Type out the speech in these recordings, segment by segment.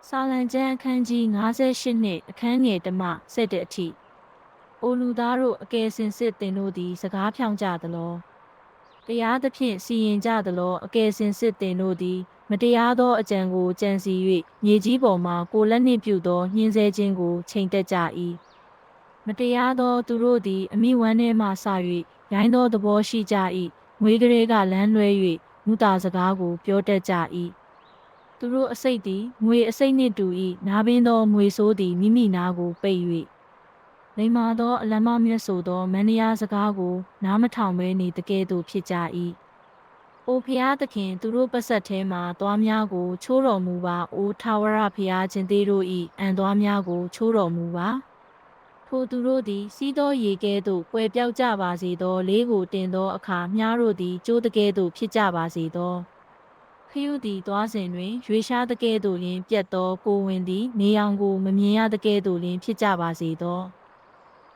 စာလံကျမ်းအခန်းကြီး58နှစ်အခန်းငယ်1မှ7အထိအိုလူသားတို့အကယ်စင်စစ်တင်တို့သည်စကားဖြောင့်ကြသလောတရားသဖြင့်စီရင်ကြသလောအကယ်စင်စစ်တင်တို့သည်မတရားသောအကြံကိုကြံစီ၍မြေကြီးပေါ်မှကိုလက်နှင့်ပြုသောညှင်းဆဲခြင်းကိုချိန်တက်ကြ၏မတရားသောသူတို့သည်အမိဝမ်းထဲမှစ၍ရိုင်းသောသဘောရှိကြ၏ငွေကလေးကလမ်းလွဲ၍မူတာစကားကိုပြောတတ်ကြ၏သူတို့အစိတ်သည်ငွေအစိတ်နှင့်တူ၏နားပင်သောငွေဆိုးသည်မိမိနားကိုပိတ်၍လိမ္မာသောအလမမြတ်ဆိုသောမန္တရားစကားကိုနားမထောင်ဘဲနေတကယ်သို့ဖြစ်ကြ၏အိုဖျားသခင်သူတို့ပတ်ဆက်ထဲမှသွားများကိုချိုးတော်မူပါအိုထာဝရဖျားခြင်းသေးတို့၏အံသွားများကိုချိုးတော်မူပါထိုသူတို့သည်စီးသောရေကဲ့သို့ကွယ်ပြောက်ကြပါစေသောလေးကိုတင်သောအခါမြားတို့သည်ကျိုးတကဲ့သို့ဖြစ်ကြပါစေသောခရုသည်သွားစဉ်တွင်ရွေရှားတကဲ့သို့လျင်ပြတ်သောကိုဝင်သည်နေအောင်ကိုမမြင်ရတကဲ့သို့လျင်ဖြစ်ကြပါစေသော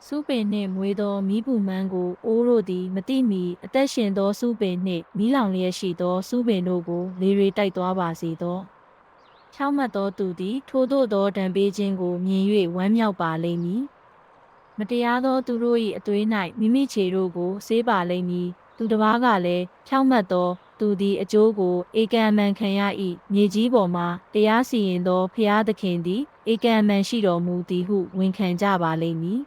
စူးပင်နှင့်မွေးသောမီးပူမန်းကိုအိုးတို့သည်မတိမီအသက်ရှင်သောစူးပင်နှင့်မီးလောင်လျက်ရှိသောစူးပင်တို့ကိုလေတွေတိုက်သွားပါစေသောဖြောင့်မတ်သောသူသည်ထိုသို့သောဒဏ်ပေးခြင်းကိုမြင်၍ဝမ်းမြောက်ပါလိမ့်မည်မတရားသောသူတို့၏အသွေး၌မိမိခြေတို့ကိုဆေးပါလိမ့်မည်သူတစ်ပါးကလည်းဖြောင့်မတ်သောသူသည်အကျိုးကိုဧကံအမှန်ခံရ၏မြေကြီးပေါ်မှာတရားစီရင်သောဖျားသခင်သည်ဧကံအမှန်ရှိတော်မူသည်ဟုဝန်ခံကြပါလိမ့်မည်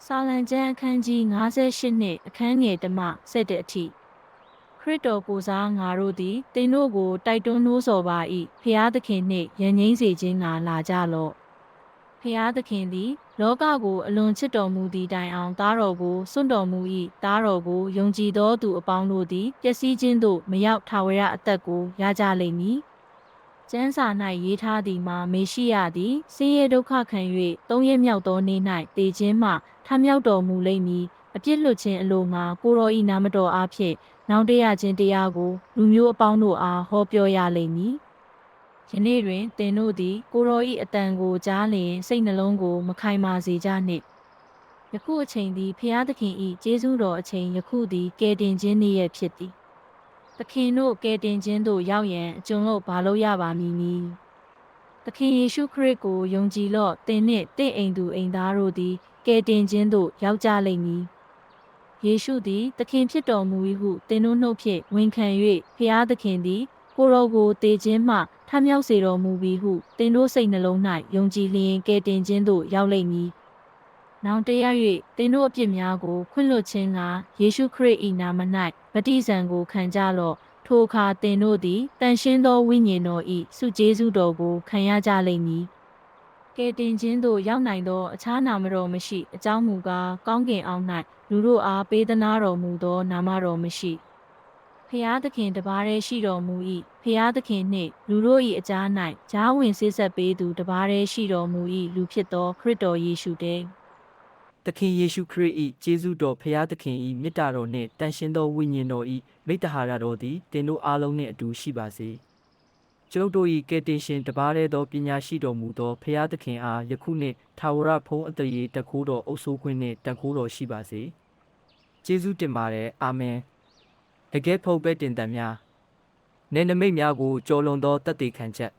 စာလံကျမ်းအခန်းကြီး58နှစ်အခန်းငယ်1မှ7အထိခရစ်တော်ကိုစားငါတို့သည်သင်တို့ကိုတိုက်တွန်းနှိုးဆော်ပါ၏ဖျားသခင်နှင့်ယဉ်ငိမ့်စေခြင်းကလာကြလော့ဖျားသခင်သည်လောကကိုအလွန်ချစ်တော်မူသည့်တိုင်အောင်သားတော်ကိုစွန့်တော်မူ၏သားတော်ကိုယုံကြည်သောသူအပေါင်းတို့သည်ပျက်စီးခြင်းသို့မရောက်ထာဝရအသက်ကိုရကြလိမ့်မည်ကျမ်းစာ၌ရေးထားသည်မှာမေရှိယသည်ဆင်းရဲဒုက္ခခံ၍သုံးရမြောက်သောနေ့၌တည်ခြင်းမှထမြောက်တော်မူလိမ့်မည်အပြစ်လွတ်ခြင်းအလိုငါကိုတော်၏နာမတော်အားဖြင့်နောင်တရခြင်းတရားကိုလူမျိုးအပေါင်းတို့အားဟောပြောရလိမ့်မည်ယနေ့တွင်သင်တို့သည်ကိုတော်၏အတန်ကိုကြားလျင်စိတ်နှလုံးကိုမခိုင်မာစေကြနှင့်ယခုအချိန်သည်ဖျားသခင်၏ကျေးဇူးတော်အချိန်ယခုသည်ကယ်တင်ခြင်းနေ့ရက်ဖြစ်သည်သခင်တို့ကယ်တင်ခြင်းသို့ရောက်ရန်အကျွန်ုပ်ဘာလို့ရပါမည်နည်းသခင်ယေရှုခရစ်ကိုယုံကြည်လော့သင်နှင့်တင့်အိမ်သူအိမ်သားတို့သည်ကယ်တင်ခြင်းသို့ရောက်ကြလိမ့်မည်ယေရှုသည်သခင်ဖြစ်တော်မူ၏ဟုသင်တို့နှုတ်ဖြင့်ဝန်ခံ၍ဖျားသခင်သည်ကိုယ်တော်ကိုတည်ခြင်းမှထမြောက်စေတော်မူပြီဟုသင်တို့စိတ်နှလုံး၌ယုံကြည်လျင်ကယ်တင်ခြင်းသို့ရောက်လိမ့်မည်။နောင်တရ၍သင်တို့အပြစ်များကိုခွင့်လွှတ်ခြင်းကယေရှုခရစ်၏နာမ၌ဗတ္တိဇံကိုခံကြလော့။ထိုအခါသင်တို့သည်တန်ရှင်းသောဝိညာဉ်တော်၏ဆုကျေးဇူးတော်ကိုခံရကြလိမ့်မည်။ကယ်တင်ခြင်းသို့ရောက်နိုင်သောအခြားနာမတော်မရှိအကြောင်းမူကားကောင်းကင်အောက်၌လူတို့အားပေးသနာတော်မူသောနာမတော်မရှိ။ဖျားသခင်တပါးတည်းရှိတော်မူ၏ဖျားသခင်နှင့်လူတို့၏အကြား၌ဂျားဝင်ဆေးဆက်ပေးသူတပါးတည်းရှိတော်မူ၏လူဖြစ်သောခရစ်တော်ယေရှုတည်းသခင်ယေရှုခရစ်၏ကျေးဇူးတော်ဖျားသခင်၏မေတ္တာတော်နှင့်တန်ရှင်းသောဝိညာဉ်တော်၏မိတ္တဟာရတော်သည်တင်တို့အားလုံးနှင့်အတူရှိပါစေကျွန်ုပ်တို့၏ကယ်တင်ရှင်တပါးတည်းသောပညာရှိတော်မူသောဖျားသခင်အားယခုနှင့်ထာဝရဘုန်းအတရေတကူတော်အုပ်စိုးခွင့်နှင့်တန်ခိုးတော်ရှိပါစေကျေးဇူးတင်ပါတယ်အာမင်တကယ်ဖုတ်ပဲတင်တန်များနယ်နိမိတ်များကိုကြော်လွန်သောတသက်သေခံချက်